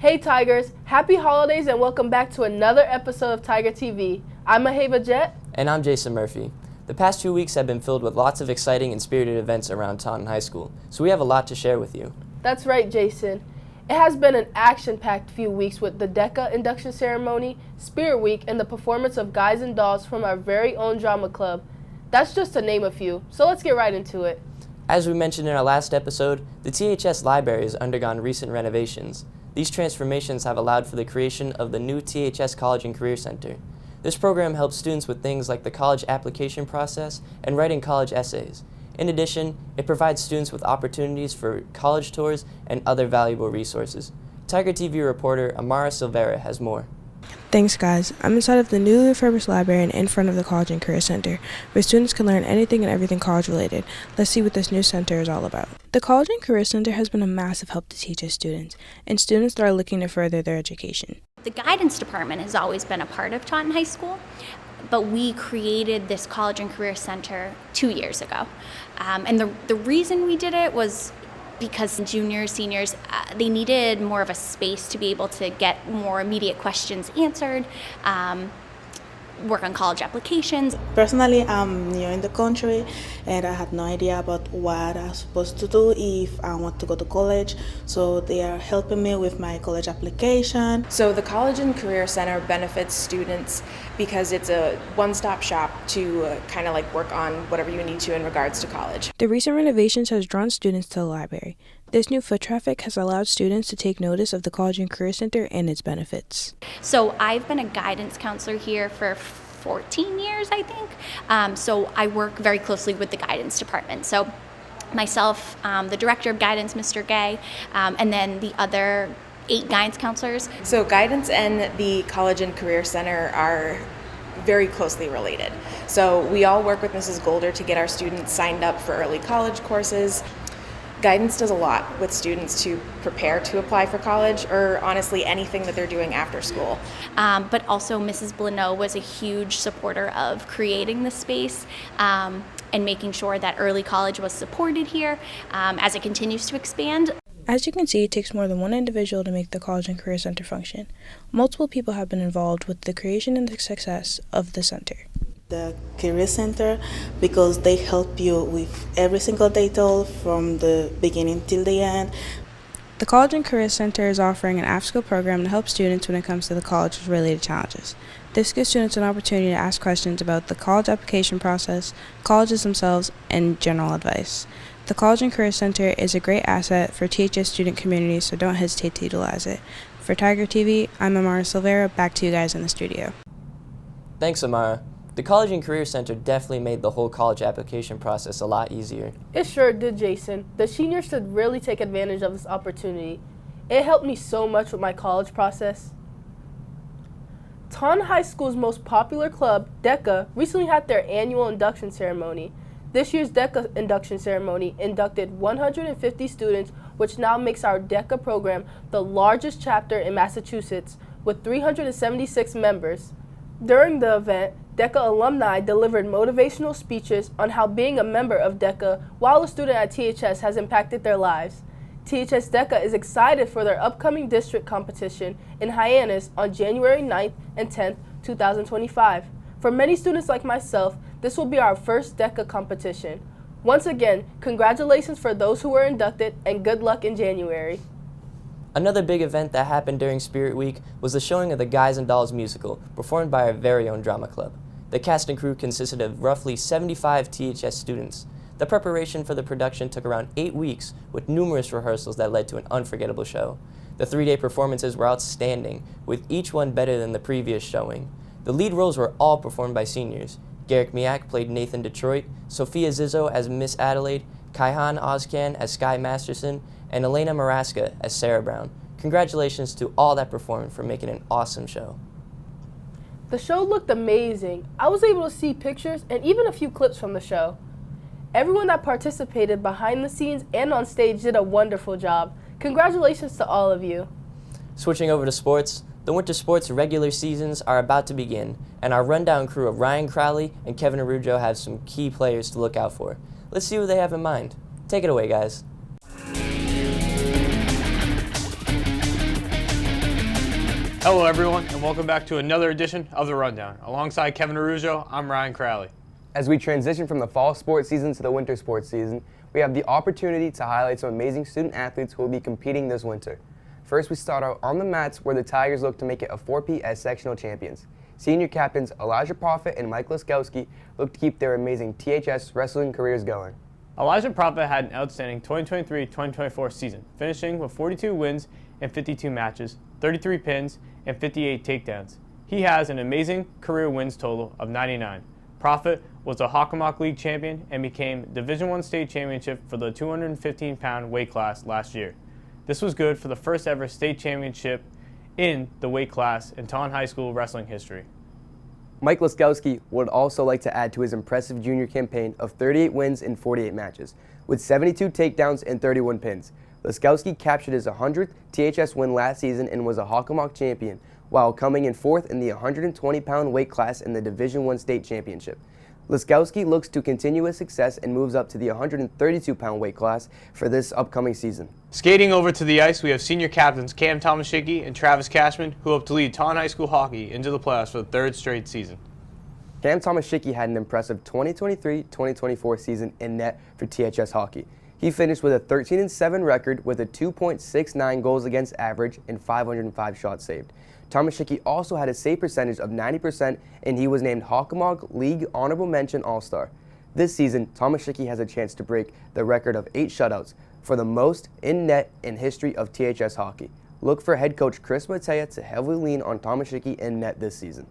Hey Tigers, happy holidays and welcome back to another episode of Tiger TV. I'm Maheva Jet. And I'm Jason Murphy. The past 2 weeks have been filled with lots of exciting and spirited events around Taunton High School, so we have a lot to share with you. That's right, Jason. It has been an action-packed few weeks with the DECA induction ceremony, Spirit Week, and the performance of Guys and Dolls from our very own drama club. That's just to name a few, so let's get right into it. As we mentioned in our last episode, the THS library has undergone recent renovations. These transformations have allowed for the creation of the new THS College and Career Center. This program helps students with things like the college application process and writing college essays. In addition, it provides students with opportunities for college tours and other valuable resources. Tiger TV reporter Amara Silvera has more. Thanks, guys. I'm inside of the newly refurbished library and in front of the College and Career Center, where students can learn anything and everything college-related. Let's see what this new center is all about. The College and Career Center has been a massive help to THS students and students that are looking to further their education. The guidance department has always been a part of Taunton High School, but we created this College and Career Center 2 years ago. And the reason we did it was because juniors, seniors, they needed more of a space to be able to get more immediate questions answered, work on college applications. Personally, I'm new in the country and I had no idea about what I'm supposed to do if I want to go to college. So they are helping me with my college application. So the College and Career Center benefits students because it's a one-stop shop to kind of like work on whatever you need to in regards to college. The recent renovations has drawn students to the library. This new foot traffic has allowed students to take notice of the College and Career Center and its benefits. So I've been a guidance counselor here for 14 years, I think. So I work very closely with the guidance department. So myself, the director of guidance, Mr. Gay, and then the other 8 guidance counselors. So guidance and the College and Career Center are very closely related. So we all work with Mrs. Golder to get our students signed up for early college courses. Guidance does a lot with students to prepare to apply for college or honestly anything that they're doing after school. But also Mrs. Blano was a huge supporter of creating the space and making sure that early college was supported here as it continues to expand. As you can see, it takes more than one individual to make the College and Career Center function. Multiple people have been involved with the creation and the success of the center. The Career Center, because they help you with every single detail from the beginning till the end. The College and Career Center is offering an after-school program to help students when it comes to the college-related challenges. This gives students an opportunity to ask questions about the college application process, colleges themselves, and general advice. The College and Career Center is a great asset for THS student community, so don't hesitate to utilize it. For Tiger TV, I'm Amara Silvera. Back to you guys in the studio. Thanks, Amara. The College and Career Center definitely made the whole college application process a lot easier. It sure did, Jason. The seniors should really take advantage of this opportunity. It helped me so much with my college process. Taunton High School's most popular club, DECA, recently had their annual induction ceremony. This year's DECA induction ceremony inducted 150 students, which now makes our DECA program the largest chapter in Massachusetts, with 376 members. During the event, DECA alumni delivered motivational speeches on how being a member of DECA while a student at THS has impacted their lives. THS DECA is excited for their upcoming district competition in Hyannis on January 9th and 10th, 2025. For many students like myself, this will be our first DECA competition. Once again, congratulations for those who were inducted and good luck in January. Another big event that happened during Spirit Week was the showing of the Guys and Dolls musical, performed by our very own drama club. The cast and crew consisted of roughly 75 THS students. The preparation for the production took around 8 weeks, with numerous rehearsals that led to an unforgettable show. The 3-day performances were outstanding, with each one better than the previous showing. The lead roles were all performed by seniors. Garrick Miak played Nathan Detroit, Sophia Zizzo as Miss Adelaide, Kaihan Ozcan as Sky Masterson, and Elena Maraska as Sarah Brown. Congratulations to all that performed for making an awesome show. The show looked amazing. I was able to see pictures and even a few clips from the show. Everyone that participated behind the scenes and on stage did a wonderful job. Congratulations to all of you. Switching over to sports, the winter sports regular seasons are about to begin, and our rundown crew of Ryan Crowley and Kevin Arujo have some key players to look out for. Let's see what they have in mind. Take it away, guys. Hello everyone, and welcome back to another edition of The Rundown. Alongside Kevin Arujo, I'm Ryan Crowley. As we transition from the fall sports season to the winter sports season, we have the opportunity to highlight some amazing student athletes who will be competing this winter. First, we start out on the mats where the Tigers look to make it a 4P as sectional champions. Senior captains Elijah Profit and Mike Laskowski look to keep their amazing THS wrestling careers going. Elijah Profit had an outstanding 2023-2024 season, finishing with 42 wins and 52 matches, 33 pins, and 58 takedowns. He has an amazing career wins total of 99. Profit was a Hockomock League champion and became Division I state championship for the 215-pound weight class last year. This was good for the first ever state championship in the weight class in Taunton High School wrestling history. Mike Laskowski would also like to add to his impressive junior campaign of 38 wins in 48 matches, with 72 takedowns and 31 pins. Laskowski captured his 100th THS win last season and was a Hockomock champion, while coming in fourth in the 120-pound weight class in the Division I state championship. Laskowski looks to continue his success and moves up to the 132-pound weight class for this upcoming season. Skating over to the ice, we have senior captains Cam Tomaszicki and Travis Cashman, who hope to lead Taunton High School hockey into the playoffs for the third straight season. Cam Tomaszicki had an impressive 2023-2024 season in net for THS hockey. He finished with a 13-7 record with a 2.69 goals against average and 505 shots saved. Tomaszicki also had a save percentage of 90%, and he was named Hockomock League Honorable Mention All-Star. This season, Tomaszicki has a chance to break the record of 8 shutouts for the most in net in history of THS hockey. Look for head coach Chris Matea to heavily lean on Tomaszicki in net this season.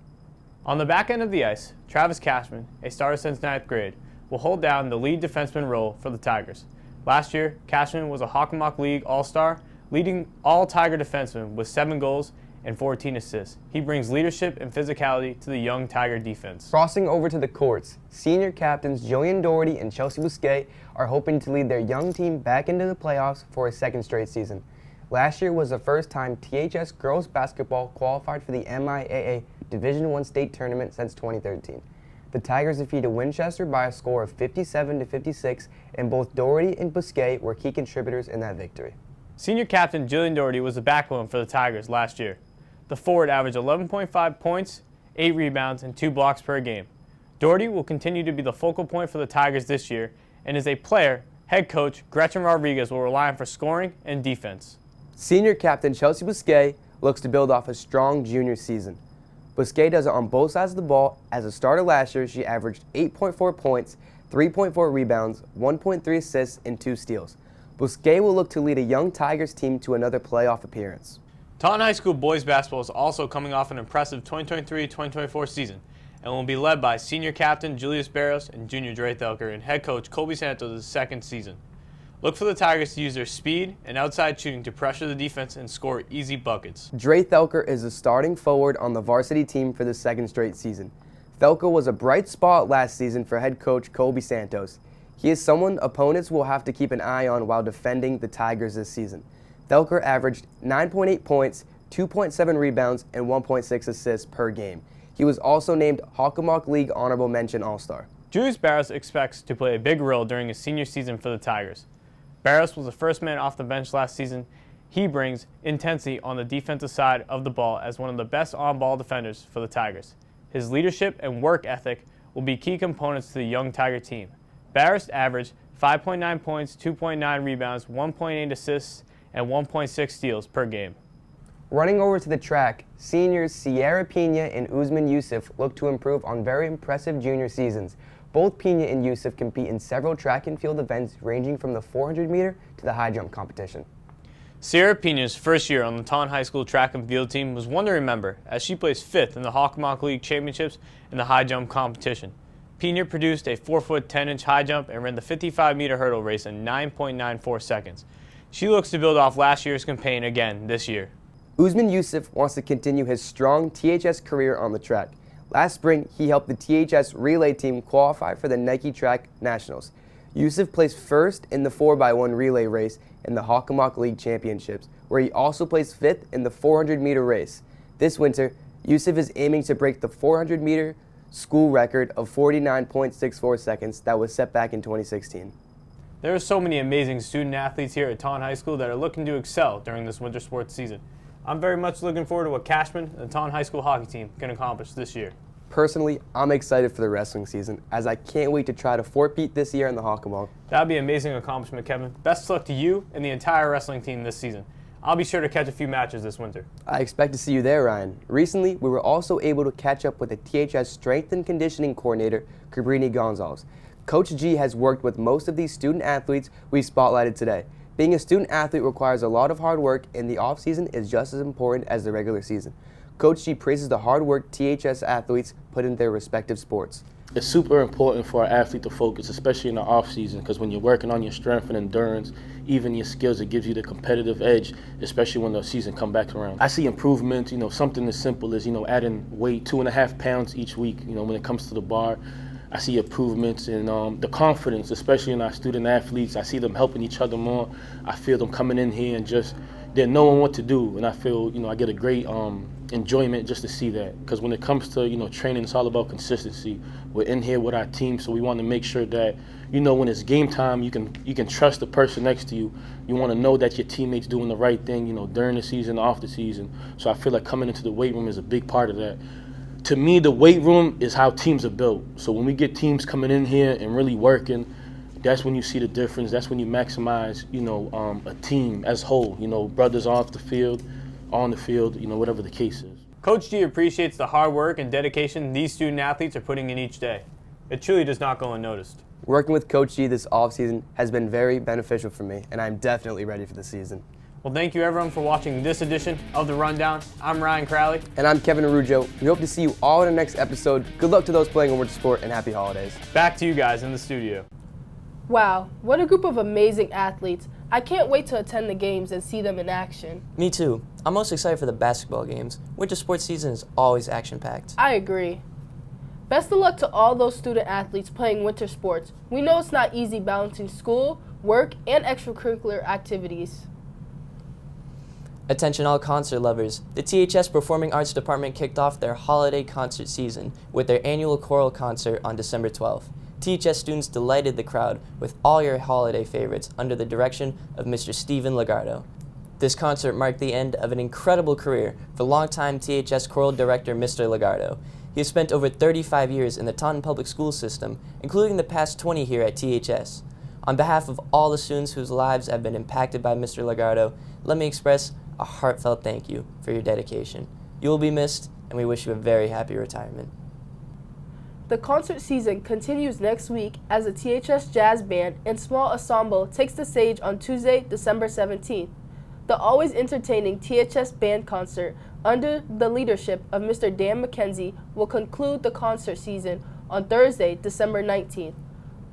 On the back end of the ice, Travis Cashman, a starter since 9th grade, will hold down the lead defenseman role for the Tigers. Last year, Cashman was a Hockomock League All-Star, leading all Tiger defensemen with 7 goals and 14 assists. He brings leadership and physicality to the young Tiger defense. Crossing over to the courts, senior captains Jillian Doherty and Chelsea Bousquet are hoping to lead their young team back into the playoffs for a second straight season. Last year was the first time THS girls basketball qualified for the MIAA Division I state tournament since 2013. The Tigers defeated Winchester by a score of 57-56, and both Doherty and Bousquet were key contributors in that victory. Senior captain Jillian Doherty was the backbone for the Tigers last year. The forward averaged 11.5 points, 8 rebounds, and 2 blocks per game. Doherty will continue to be the focal point for the Tigers this year, and as a player, head coach Gretchen Rodriguez will rely on for scoring and defense. Senior captain Chelsea Bousquet looks to build off a strong junior season. Bousquet does it on both sides of the ball. As a starter last year, she averaged 8.4 points, 3.4 rebounds, 1.3 assists, and 2 steals. Bousquet will look to lead a young Tigers team to another playoff appearance. Taunton High School boys basketball is also coming off an impressive 2023-2024 season and will be led by senior captain Julius Barros and junior Dre Thelker and head coach Colby Santos' second season. Look for the Tigers to use their speed and outside shooting to pressure the defense and score easy buckets. Dre Thelker is the starting forward on the varsity team for the second straight season. Thelker was a bright spot last season for head coach Colby Santos. He is someone opponents will have to keep an eye on while defending the Tigers this season. Thelker averaged 9.8 points, 2.7 rebounds, and 1.6 assists per game. He was also named Hockomock League Honorable Mention All-Star. Julius Barros expects to play a big role during his senior season for the Tigers. Barros was the first man off the bench last season. He brings intensity on the defensive side of the ball as one of the best on-ball defenders for the Tigers. His leadership and work ethic will be key components to the young Tiger team. Barros averaged 5.9 points, 2.9 rebounds, 1.8 assists, and 1.6 steals per game. Running over to the track, seniors Sierra Pena and Usman Yusuf look to improve on very impressive junior seasons. Both Pena and Yusuf compete in several track and field events ranging from the 400-meter to the high jump competition. Sierra Pena's first year on the Taunton High School track and field team was one to remember as she placed 5th in the Hockomock League Championships in the high jump competition. Pena produced a 4-foot 10-inch high jump and ran the 55-meter hurdle race in 9.94 seconds. She looks to build off last year's campaign again this year. Usman Yusuf wants to continue his strong THS career on the track. Last spring, he helped the THS relay team qualify for the Nike Track Nationals. Yusuf placed first in the 4x1 relay race in the Hockomock League Championships, where he also placed 5th in the 400-meter race. This winter, Yusuf is aiming to break the 400-meter school record of 49.64 seconds that was set back in 2016. There are so many amazing student athletes here at Taunton High School that are looking to excel during this winter sports season. I'm very much looking forward to what Cashman and the Taunton High School hockey team can accomplish this year. Personally, I'm excited for the wrestling season, as I can't wait to try to four-peat this year in the Hockenball. That would be an amazing accomplishment, Kevin. Best of luck to you and the entire wrestling team this season. I'll be sure to catch a few matches this winter. I expect to see you there, Ryan. Recently, we were also able to catch up with the THS Strength and Conditioning Coordinator, Cabrini Gonzalez. Coach G has worked with most of these student athletes we spotlighted today. Being a student athlete requires a lot of hard work, and the off-season is just as important as the regular season. Coach G praises the hard work THS athletes put in their respective sports. It's super important for an athlete to focus, especially in the off season, because when you're working on your strength and endurance, even your skills, it gives you the competitive edge, especially when the season comes back around. I see improvements, something as simple as, adding weight, 2.5 pounds each week, when it comes to the bar. I see improvements in the confidence, especially in our student athletes. I see them helping each other more. I feel them coming in here and just, they're knowing what to do. And I feel, I get a great enjoyment just to see that. Because when it comes to, training, it's all about consistency. We're in here with our team, so we want to make sure that, when it's game time, you can trust the person next to you. You want to know that your teammate's doing the right thing, during the season, off the season. So I feel like coming into the weight room is a big part of that. To me, the weight room is how teams are built. So when we get teams coming in here and really working, that's when you see the difference. That's when you maximize, a team as a whole. Brothers off the field, on the field, whatever the case is. Coach G appreciates the hard work and dedication these student athletes are putting in each day. It truly does not go unnoticed. Working with Coach G this offseason has been very beneficial for me, and I'm definitely ready for the season. Well, thank you everyone for watching this edition of The Rundown. I'm Ryan Crowley. And I'm Kevin Arujo. We hope to see you all in the next episode. Good luck to those playing on Word Sport, and happy holidays. Back to you guys in the studio. Wow, what a group of amazing athletes. I can't wait to attend the games and see them in action. Me too. I'm most excited for the basketball games. Winter sports season is always action-packed. I agree. Best of luck to all those student athletes playing winter sports. We know it's not easy balancing school, work, and extracurricular activities. Attention all concert lovers. The THS Performing Arts Department kicked off their holiday concert season with their annual choral concert on December 12th. THS students delighted the crowd with all your holiday favorites under the direction of Mr. Steven Legardo. This concert marked the end of an incredible career for longtime THS choral director Mr. Legardo. He has spent over 35 years in the Taunton Public School system, including the past 20 here at THS. On behalf of all the students whose lives have been impacted by Mr. Legardo, let me express a heartfelt thank you for your dedication. You will be missed, and we wish you a very happy retirement. The concert season continues next week as the THS Jazz Band and Small Ensemble takes the stage on Tuesday, December 17th. The always entertaining THS Band concert under the leadership of Mr. Dan McKenzie will conclude the concert season on Thursday, December 19th.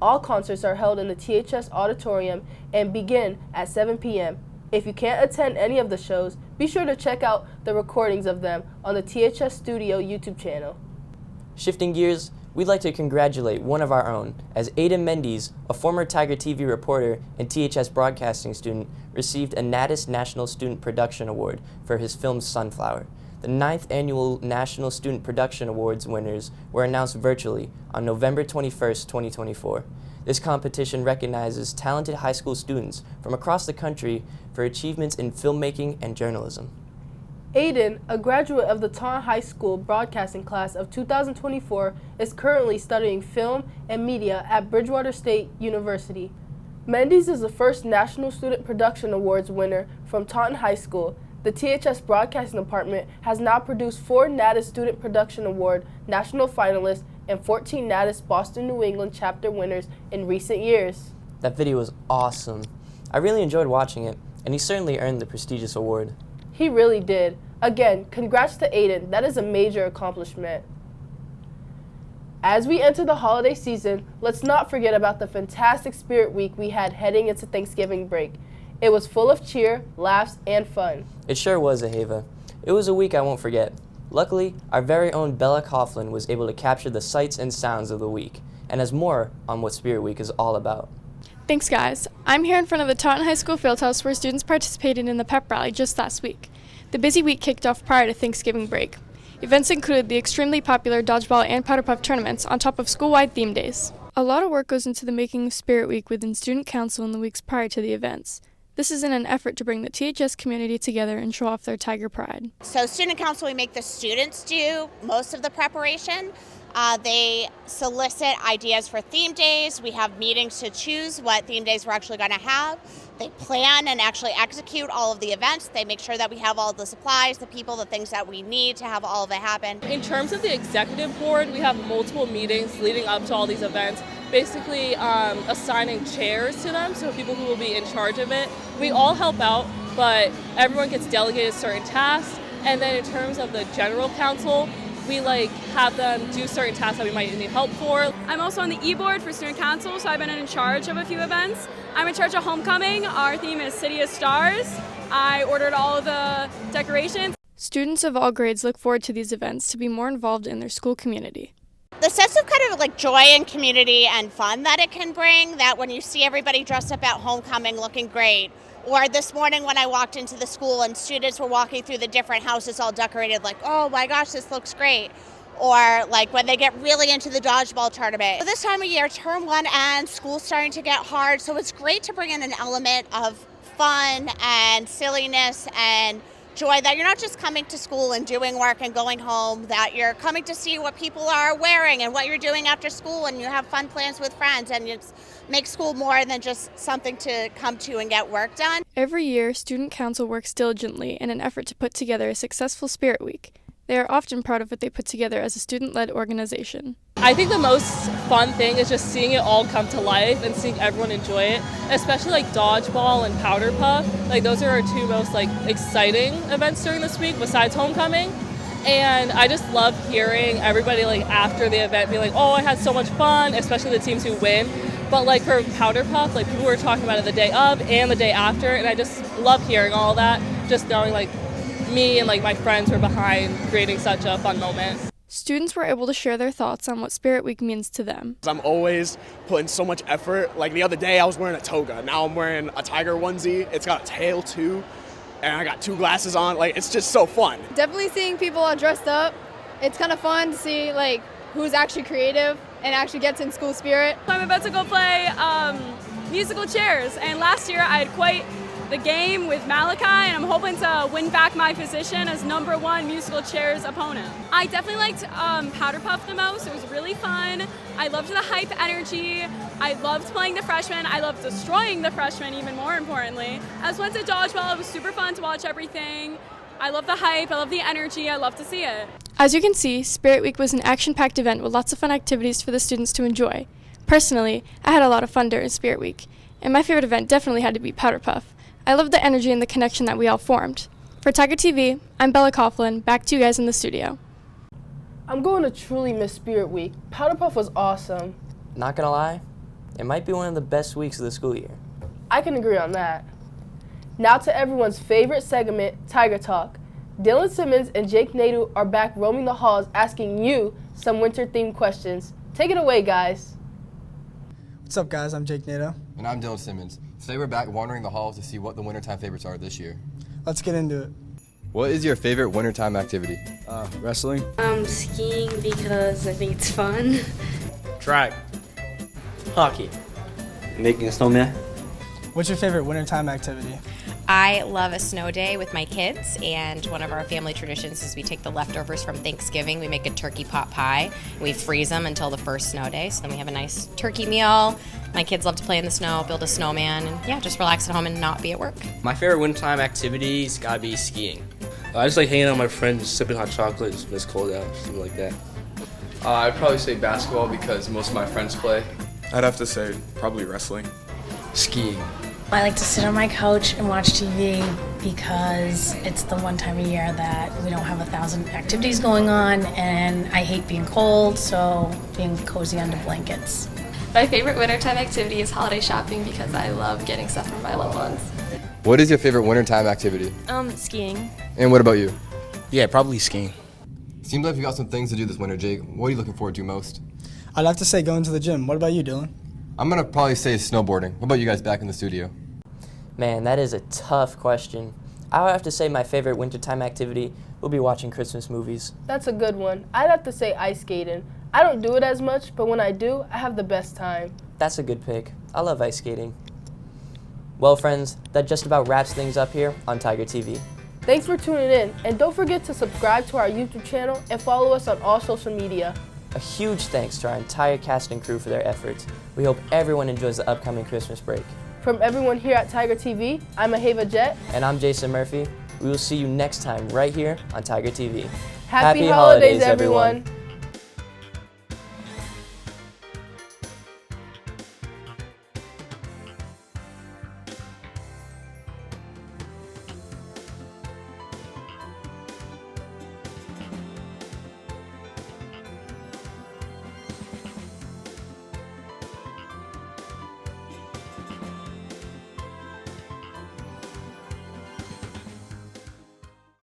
All concerts are held in the THS Auditorium and begin at 7 p.m. If you can't attend any of the shows, be sure to check out the recordings of them on the THS Studio YouTube channel. Shifting gears, we'd like to congratulate one of our own, as Aiden Mendes, a former Tiger TV reporter and THS broadcasting student, received a Natus National Student Production Award for his film Sunflower. The 9th Annual National Student Production Awards winners were announced virtually on November 21st, 2024. This competition recognizes talented high school students from across the country for achievements in filmmaking and journalism. Aiden, a graduate of the Taunton High School broadcasting class of 2024, is currently studying film and media at Bridgewater State University. Mendes is the first National Student Production Awards winner from Taunton High School. The THS Broadcasting Department has now produced 4 Natus Student Production Award national finalists and 14 Natus Boston New England chapter winners in recent years. That video was awesome. I really enjoyed watching it, and he certainly earned the prestigious award. He really did. Again, congrats to Aiden. That is a major accomplishment. As we enter the holiday season, let's not forget about the fantastic Spirit Week we had heading into Thanksgiving break. It was full of cheer, laughs, and fun. It sure was, Aheva. It was a week I won't forget. Luckily, our very own Bella Coughlin was able to capture the sights and sounds of the week, and has more on what Spirit Week is all about. Thanks, guys. I'm here in front of the Taunton High School Fieldhouse where students participated in the pep rally just last week. The busy week kicked off prior to Thanksgiving break. Events included the extremely popular dodgeball and powder puff tournaments on top of school-wide theme days. A lot of work goes into the making of Spirit Week within student council in the weeks prior to the events. This is in an effort to bring the THS community together and show off their Tiger pride. So student council, we make the students do most of the preparation. They solicit ideas for theme days. We have meetings to choose what theme days we're actually going to have. They plan and actually execute all of the events. They make sure that we have all the supplies, the people, the things that we need to have all of it happen. In terms of the executive board, we have multiple meetings leading up to all these events, basically assigning chairs to them, so people who will be in charge of it. We all help out, but everyone gets delegated certain tasks. And then in terms of the general council, we have them do certain tasks that we might need help for. I'm also on the e-board for student council, so I've been in charge of a few events. I'm in charge of homecoming. Our theme is City of Stars. I ordered all of the decorations. Students of all grades look forward to these events to be more involved in their school community. The sense of kind of joy and community and fun that it can bring, that when you see everybody dressed up at homecoming looking great, or this morning when I walked into the school and students were walking through the different houses all decorated oh my gosh, this looks great. Or when they get really into the dodgeball tournament. So this time of year, term 1 ends, school's starting to get hard, so it's great to bring in an element of fun and silliness and joy, that you're not just coming to school and doing work and going home, that you're coming to see what people are wearing and what you're doing after school, and you have fun plans with friends, and it's make school more than just something to come to and get work done. Every year, Student Council works diligently in an effort to put together a successful Spirit Week. They are often proud of what they put together as a student-led organization. I think the most fun thing is just seeing it all come to life and seeing everyone enjoy it, especially dodgeball and powder puff. Those are our two most exciting events during this week besides homecoming. And I just love hearing everybody after the event be oh, I had so much fun, especially the teams who win. But for powder puff, people were talking about it the day of and the day after, and I just love hearing all that, just knowing me and my friends were behind creating such a fun moment. Students were able to share their thoughts on what Spirit Week means to them. I'm always putting so much effort. The other day I was wearing a toga. Now I'm wearing a tiger onesie. It's got a tail too, and I got 2 glasses on. It's just so fun. Definitely seeing people all dressed up. It's kind of fun to see who's actually creative and actually gets in school spirit. I'm about to go play musical chairs, and last year I had quite the game with Malachi, and I'm hoping to win back my position as #1 musical chairs opponent. I definitely liked Powder Puff the most. It was really fun. I loved the hype energy. I loved playing the freshmen. I loved destroying the freshmen, even more importantly. As went to dodgeball, it was super fun to watch everything. I love the hype, I love the energy, I love to see it. As you can see, Spirit Week was an action-packed event with lots of fun activities for the students to enjoy. Personally, I had a lot of fun during Spirit Week, and my favorite event definitely had to be Powder Puff. I loved the energy and the connection that we all formed. For Tiger TV, I'm Bella Coughlin, back to you guys in the studio. I'm going to truly miss Spirit Week. Powder Puff was awesome. Not gonna lie, it might be one of the best weeks of the school year. I can agree on that. Now to everyone's favorite segment, Tiger Talk. Dylan Simmons and Jake Nadeau are back roaming the halls asking you some winter-themed questions. Take it away, guys. What's up, guys? I'm Jake Nadeau. And I'm Dylan Simmons. Today we're back wandering the halls to see what the wintertime favorites are this year. Let's get into it. What is your favorite wintertime activity? Wrestling. Skiing because I think it's fun. Track. Hockey. Making a snowman. What's your favorite wintertime activity? I love a snow day with my kids, and one of our family traditions is we take the leftovers from Thanksgiving, we make a turkey pot pie, and we freeze them until the first snow day, so then we have a nice turkey meal. My kids love to play in the snow, build a snowman, and yeah, just relax at home and not be at work. My favorite wintertime activity's gotta be skiing. I just like hanging out with my friends, sipping hot chocolate when it's cold out, something like that. I'd probably say basketball because most of my friends play. I'd have to say probably wrestling. Skiing. I like to sit on my couch and watch TV because it's the one time a year that we don't have 1,000 activities going on, and I hate being cold, so being cozy under blankets. My favorite wintertime activity is holiday shopping because I love getting stuff from my loved ones. What is your favorite wintertime activity? Skiing. And what about you? Yeah, probably skiing. Seems like you got some things to do this winter, Jake. What are you looking forward to most? I'd have to say going to the gym. What about you, Dylan? I'm gonna probably say snowboarding. What about you guys back in the studio? Man, that is a tough question. I would have to say my favorite wintertime activity will be watching Christmas movies. That's a good one. I'd have to say ice skating. I don't do it as much, but when I do, I have the best time. That's a good pick. I love ice skating. Well, friends, that just about wraps things up here on Tiger TV. Thanks for tuning in, and don't forget to subscribe to our YouTube channel and follow us on all social media. A huge thanks to our entire cast and crew for their efforts. We hope everyone enjoys the upcoming Christmas break. From everyone here at Tiger TV, I'm Aheva Jet. And I'm Jason Murphy. We will see you next time right here on Tiger TV. Happy holidays, everyone.